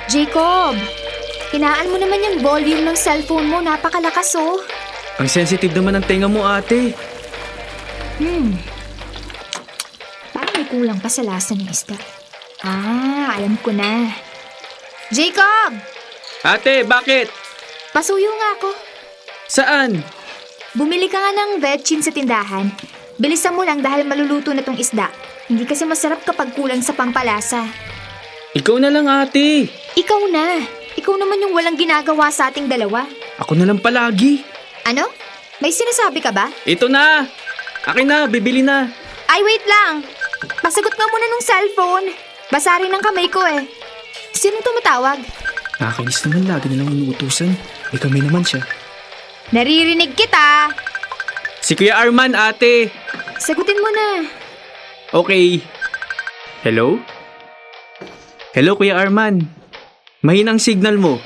Jacob, hinaan mo naman yung volume ng cellphone mo. Napakalakas oh. Ang sensitive naman ng tenga mo, ate. Parang may kulang pa sa lasa ng isda. Alam ko na. Jacob! Ate, bakit? Pasuyo nga ako. Saan? Bumili ka nga ng vetchin sa tindahan. Bilisan mo lang dahil maluluto na tong isda. Hindi kasi masarap kapag kulang sa pampalasa. Ikaw na lang, ate. Ikaw na. Ikaw naman yung walang ginagawa sa ating dalawa. Ako na lang palagi. Ano? May sinasabi ka ba? Ito na. Akin na, bibili na. Ay, wait lang. Pasagot ka muna ng cellphone. Basa rin ang kamay ko eh. Sino tumatawag? Nakakainis naman, lagi nilang inuutusan. Eh kami naman siya. Naririnig kita. Si Kuya Arman, ate. Sagutin mo na. Okay. Hello? Hello, Kuya Arman. Mahinang signal mo.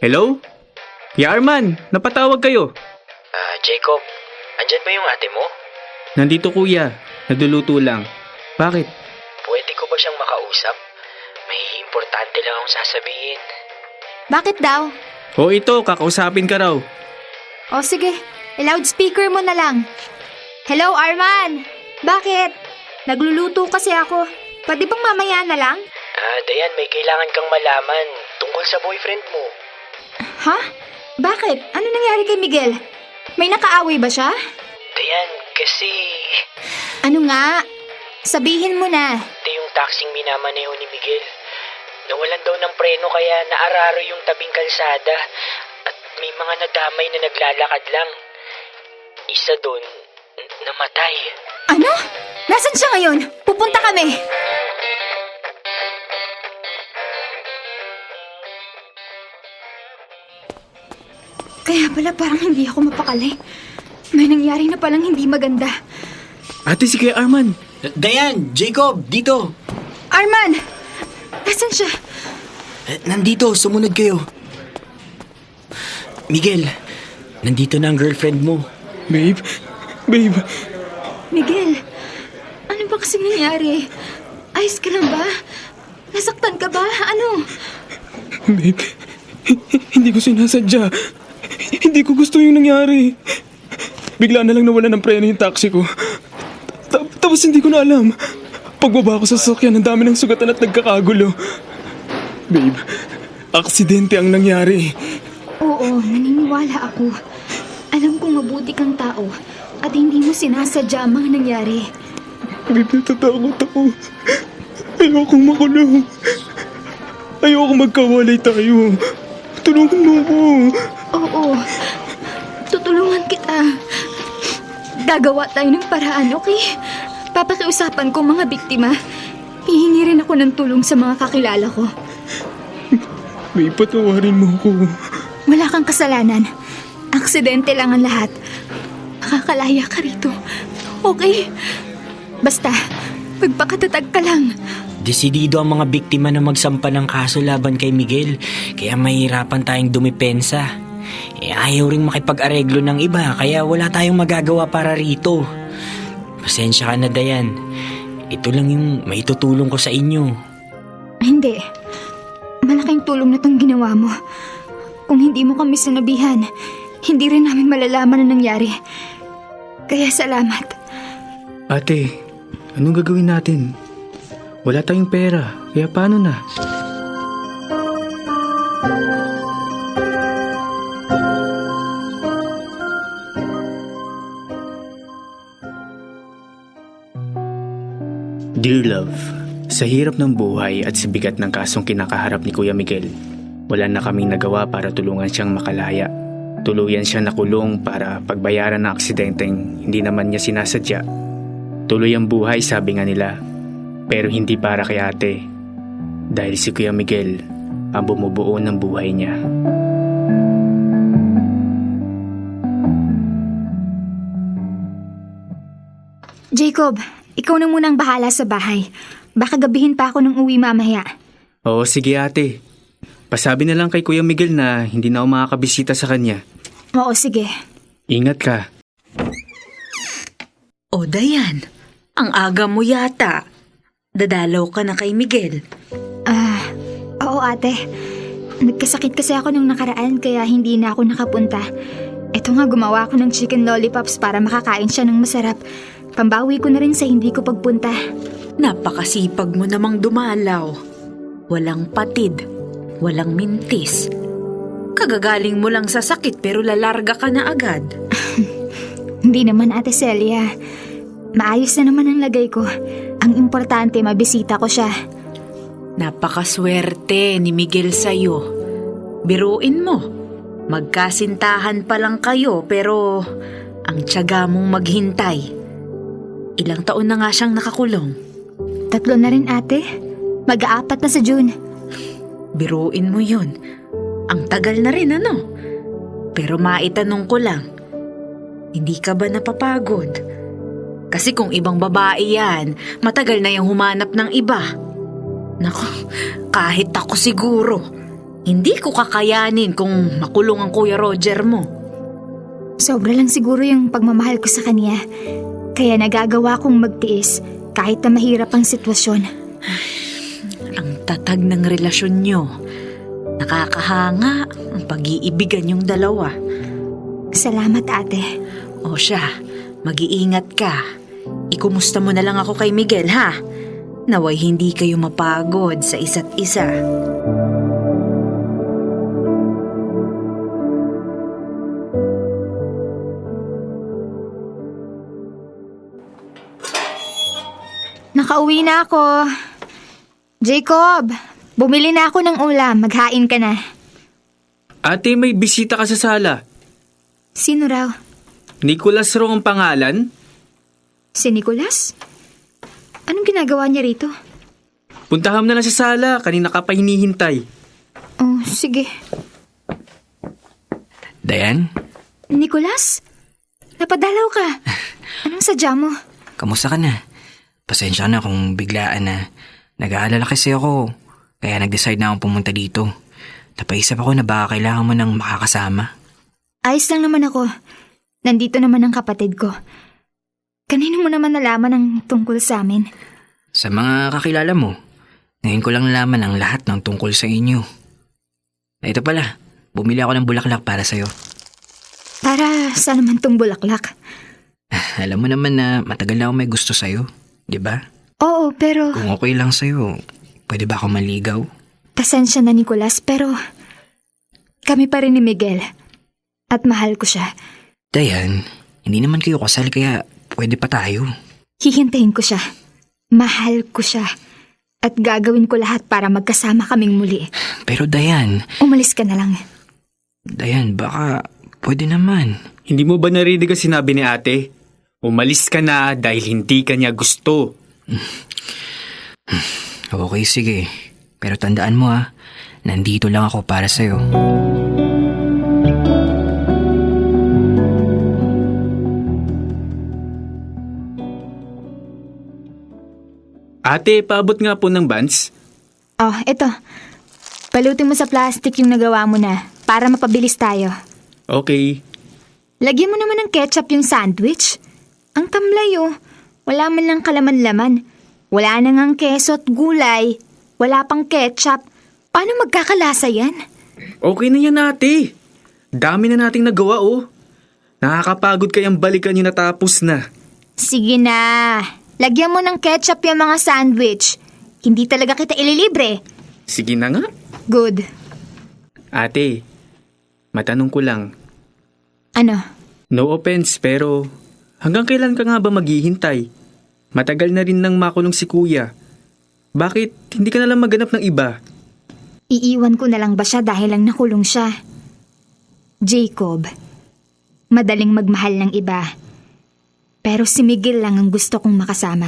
Hello? Kuya Arman, napatawag kayo. Jacob, andyan ba yung ate mo? Nandito, kuya. Nagluluto lang. Bakit? Pwede ko ba siyang makausap? May importante lang akong sasabihin. Bakit daw? O ito, kakausapin ka raw. O sige, loudspeaker mo na lang. Hello, Arman. Bakit? Nagluluto kasi ako. Pwede bang mamaya na lang? Dayan, may kailangan kang malaman tungkol sa boyfriend mo. Ha? Bakit? Ano nangyari kay Miguel? May nakaaway ba siya? Dayan, kasi Ano nga? Sabihin mo na. ito yung taxing minamaneho ni Miguel. Nawalan daw ng preno kaya naararo yung tabing kalsada at may mga nadamay na naglalakad lang. Isa doon, namatay. Ano? Nasaan siya ngayon? Pupunta kami. Kaya pala parang hindi ako mapakali. May nangyari na palang hindi maganda. Ate, si Kuya Arman. Dayan, Jacob, dito. Arman! Nasaan siya? Nandito, sumunod kayo. Miguel, nandito na ang girlfriend mo. Babe? Babe? Miguel, ano ba kasing nangyari? Ayos ka lang ba? Nasaktan ka ba? Ano? Babe, hindi ko sinasadya. Hindi ko gusto yung nangyari. Bigla na lang nawala ng preno yung taxi ko. Tapos hindi ko na alam. Pagbaba ko sa sasakyan, ang dami ng sugatan at nagkakagulo. Babe, aksidente ang nangyari. Oo, naniniwala ako. Alam kong mabuti kang tao at hindi mo sinasadya ang mga nangyari. Babe, natatakot ako. Ayokong makulong. Ayokong magkawalay tayo. Tulungan mo ako. Oo, tutulungan kita. Gagawa tayo ng paraan, okay? Papakiusapan ko mga biktima. Hihingi rin ako ng tulong sa mga kakilala ko. Babe, patawarin mo ako. Wala kang kasalanan. Aksidente lang ang lahat. Makakalaya ka rito. Okay? Basta, magpakatatag ka lang. Desidido ang mga biktima na magsampa ng kaso laban kay Miguel, kaya mahirapan tayong dumipensa. Ayaw ring makipag-areglo ng iba, kaya wala tayong magagawa para rito. Pasensya ka na, Dayan. Ito lang yung maitutulong ko sa inyo. Hindi. Malaking tulong na tong ginawa mo. Kung hindi mo kami sinabihan, hindi rin namin malalaman ang nangyari. Kaya salamat. Ate, anong gagawin natin? Wala tayong pera, kaya paano na? Dear Love, sa hirap ng buhay at sa bigat ng kasong kinakaharap ni Kuya Miguel, wala na kaming nagawa para tulungan siyang makalaya. Tuluyan siya nakulong para pagbayaran ng aksidenteng hindi naman niya sinasadya. Tuloy ang buhay, sabi nga nila. Pero hindi para kay ate. Dahil si Kuya Miguel ang bumubuo ng buhay niya. Jacob, ikaw na munang bahala sa bahay. Baka gabihin pa ako ng uwi mamaya. Oo, sige ate. Pasabi na lang kay Kuya Miguel na hindi na ako makakabisita sa kanya. Oo, sige. Ingat ka. O Dayan, ang aga mo yata. Dadalaw ka na kay Miguel. Oo, ate. Nagkasakit kasi ako nung nakaraan kaya hindi na ako nakapunta. Eto nga, gumawa ako ng chicken lollipops para makakain siya ng masarap. Pambawi ko na rin sa hindi ko pagpunta. Napakasipag mo namang dumalaw. Walang patid, walang mintis. Kagagaling mo lang sa sakit pero lalarga ka na agad. Hindi naman, Ate Celia. Maayos na naman ang lagay ko. Ang importante, mabisita ko siya. Napakaswerte ni Miguel sa'yo. Biruin mo, magkasintahan pa lang kayo pero ang tiyaga mong maghintay. Ilang taon na nga siyang nakakulong. 3 na rin, ate. Mag-aapat na sa June. Biruin mo yun. Ang tagal na rin, ano? Pero maitanong ko lang, hindi ka ba napapagod? Kasi kung ibang babae yan, matagal na yung humanap ng iba. Naku, kahit ako siguro, hindi ko kakayanin kung makulong ang Kuya Roger mo. Sobra lang siguro yung pagmamahal ko sa kanya. Kaya nagagawa kong magtiis kahit na mahirap ang sitwasyon. Ang tatag ng relasyon nyo. Nakakahanga ang pag-iibigan yung dalawa. Salamat, ate. O siya, mag-iingat ka. Ikumusta mo na lang ako kay Miguel, ha? Naway hindi kayo mapagod sa isa't isa. Nakauwi na ako. Jacob, bumili na ako ng ulam. Maghain ka na. Ate, may bisita ka sa sala. Sino raw? Nicholas raw ang pangalan? Si Nicholas? Anong ginagawa niya rito? Puntahan mo na lang sa sala. Kanina ka pa hinihintay. Oh, sige. Dayan, Nicholas? Napadalaw ka. Anong sadya mo? kamusta ka na? Pasensya na kung biglaan na. Nag-aalala kasi ako, kaya nag-decide na akong pumunta dito. Napaisip ako na baka kailangan mo nang makakasama. Ayos lang naman ako. Nandito naman ang kapatid ko. Kanino mo naman nalaman ang tungkol sa amin? Sa mga kakilala mo, ngayon ko lang nalaman ang lahat ng tungkol sa inyo. Ito pala, bumili ako ng bulaklak para sa'yo. Para saan naman tong bulaklak? Alam mo naman na matagal na ako may gusto sa'yo, di ba? Oo, pero Kung okay lang sa'yo, pwede ba ako maligaw? pasensya na, Nicholas, pero kami pa rin ni Miguel. At mahal ko siya. Dayan, hindi naman kayo kasal kaya pwede pa tayo. Hihintayin ko siya. Mahal ko siya. At gagawin ko lahat para magkasama kaming muli. Pero Dayan, Umalis ka na lang. Dayan, baka pwede naman. Hindi mo ba narinig ang sinabi ni ate? Umalis ka na dahil hindi ka niya gusto. Okay, sige. Pero tandaan mo nandito lang ako para sa'yo. Ate, paabot nga po ng buns. Oh, eto. Palutin mo sa plastic yung nagawa mo na para mapabilis tayo. Okay. Lagyan mo naman ng ketchup yung sandwich. Ang tamlay Wala man lang kalaman-laman. Wala na ngang keso at gulay. Wala pang ketchup. Paano magkakalasa yan? Okay na yan, ate. Dami na nating nagawa, Nakakapagod kayang balikan yung natapos na. Sige na. Lagyan mo ng ketchup yung mga sandwich. Hindi talaga kita ililibre. Sige na nga. Good. Ate, matanong ko lang. Ano? No offense, pero hanggang kailan ka nga ba maghihintay? Matagal na rin nang makulong si kuya. Bakit hindi ka na lang maghanap ng iba? Iiwan ko na lang ba siya dahil lang nakulong siya? Jacob, madaling magmahal ng iba. Pero si Miguel lang ang gusto kong makasama.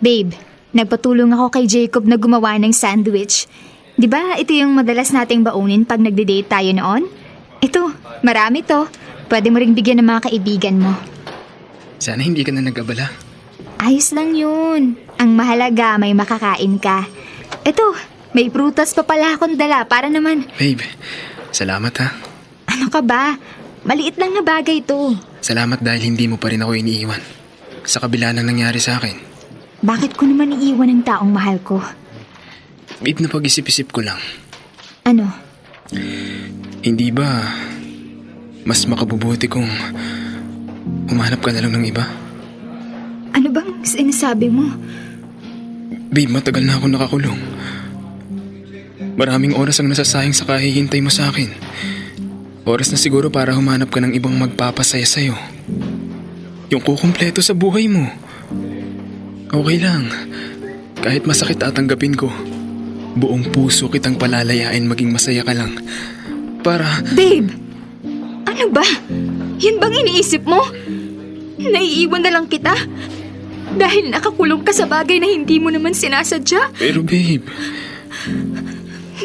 Babe, nagpatulong ako kay Jacob na gumawa ng sandwich. Di ba ito yung madalas nating baunin pag nagde-date tayo noon? Ito, marami to. Pwede mo ring bigyan ng mga kaibigan mo. Sana hindi ka na nag-abala. Ayos lang yun. Ang mahalaga, may makakain ka. Ito, may prutas pa pala akong dala para naman. Babe, salamat ha. Ano ka ba? Maliit lang na bagay to. Salamat dahil hindi mo pa rin ako iniiwan. Sa kabila ng nangyari sa akin. Bakit ko naman iiwan ang taong mahal ko? Babe, na pag-isip-isip ko lang. Ano? Hindi ba mas makabubuti kung humanap ka na lang ng iba? Ano bang sinasabi mo? Babe, matagal na ako nakakulong. Maraming oras ang nasasayang sa kahihintay mo sa akin. Oras na siguro para humanap ka ng ibang magpapasaya sa'yo. Yung kukumpleto sa buhay mo. Okay lang. Kahit masakit tatanggapin ko. Buong puso kitang palalayain maging masaya ka lang. Para... Babe! Ano ba? Yan bang iniisip mo? Naiiwan na lang kita? Dahil nakakulong ka sa bagay na hindi mo naman sinasadya? Pero babe...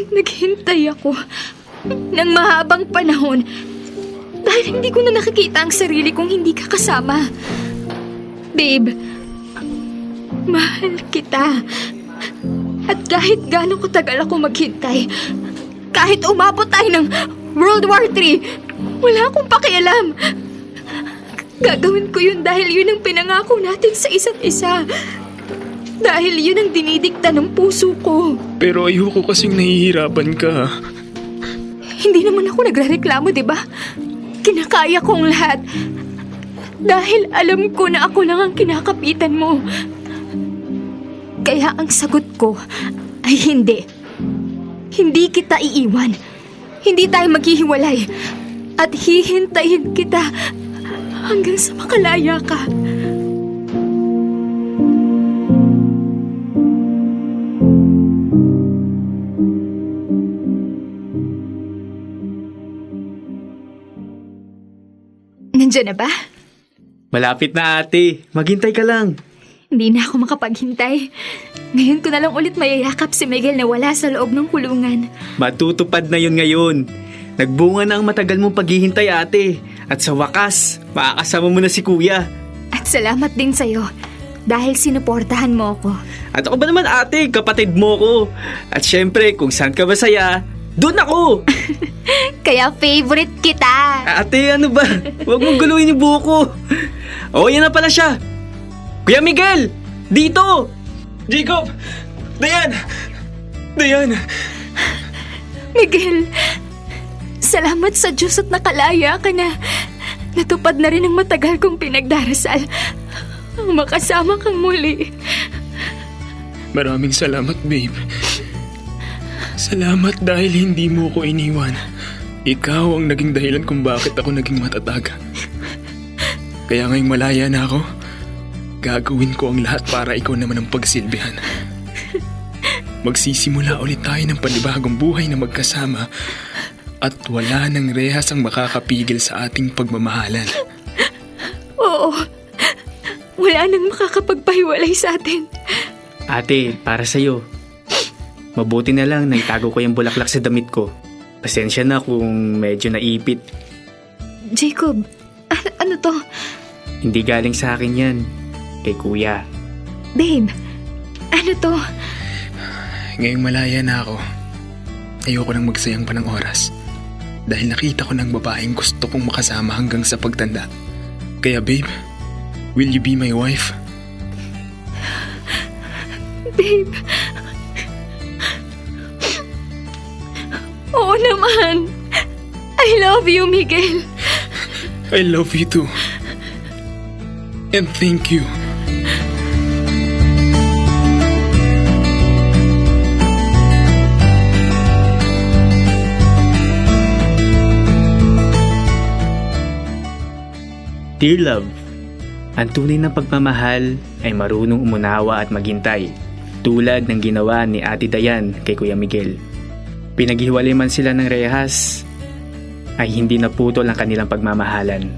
Naghintay ako ng mahabang panahon dahil hindi ko na nakikita ang sarili kong hindi ka kasama. Babe, mahal kita. At kahit gaano katagal ako maghintay, kahit umabot tayo ng World War III, wala akong pakialam. Gagawin ko yun dahil yun ang pinangako natin sa isa't isa. Dahil yun ang dinidikta ng puso ko. Pero ayoko kasing nahihirapan ka. Hindi naman ako nagrereklamo, di ba? Kinakaya kong lahat. Dahil alam ko na ako lang ang kinakapitan mo. Kaya ang sagot ko ay hindi. Hindi kita iiwan. Hindi tayo maghihiwalay. At hihintayin kita hanggang sa makalaya ka. Nandiyan na ba? Malapit na ate, maghintay ka lang. Hindi na ako makapaghintay. Ngayon ko na lang ulit mayayakap si Miguel na wala sa loob ng kulungan. Matutupad na yun ngayon. Nagbunga na ang matagal mong paghihintay ate. At sa wakas, makakasama mo na si kuya. At salamat din sa'yo dahil sinuportahan mo ako. At ako ba naman ate, kapatid mo ko. At syempre, kung saan ka masaya, doon ako. Kaya favorite kita. Ate, ano ba? Huwag mong guluhin yung buhok ko. Oh, yan na pala siya. Kuya Miguel, dito. Jacob, Dayan. Miguel, salamat sa Diyos at nakalaya ka na. Natupad na rin ang matagal kong pinagdarasal. Ang makasama kang muli. Maraming salamat, babe. Salamat dahil hindi mo ko iniwan. Ikaw ang naging dahilan kung bakit ako naging matatag. Kaya ngayong malaya na ako, gagawin ko ang lahat para ikaw naman ang pagsilbihan. Magsisimula ulit tayo ng panibagong buhay na magkasama at wala nang rehas ang makakapigil sa ating pagmamahalan. Oo, wala nang makakapagpahiwalay sa atin. Ate, para sa'yo. Mabuti na lang na itago ko yung bulaklak sa damit ko. Pasensya na kung medyo naipit. Jacob, ano to? Hindi galing sa akin yan. Kay kuya. Babe, ano to? Ngayong malaya na ako, ayoko nang magsayang pa ng oras. Dahil nakita ko ng babaeng gusto kong makasama hanggang sa pagtanda. Kaya babe, will you be my wife? Babe. Oo naman. I love you, Miguel. I love you too. And thank you. Dear love, ang tunay na pagmamahal ay marunong umunawa at maghintay, tulad ng ginawa ni Ate Dayan kay Kuya Miguel. Pinaghiwalay man sila ng rehas, ay hindi naputol ang kanilang pagmamahalan.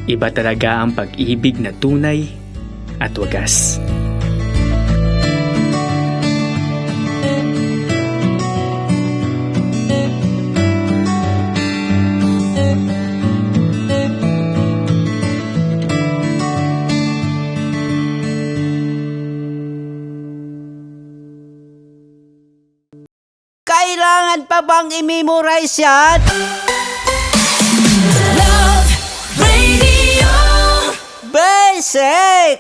Iba talaga ang pag-ibig na tunay at wagas. Kailangan pa bang i-memorize yan? Love Radio. sake!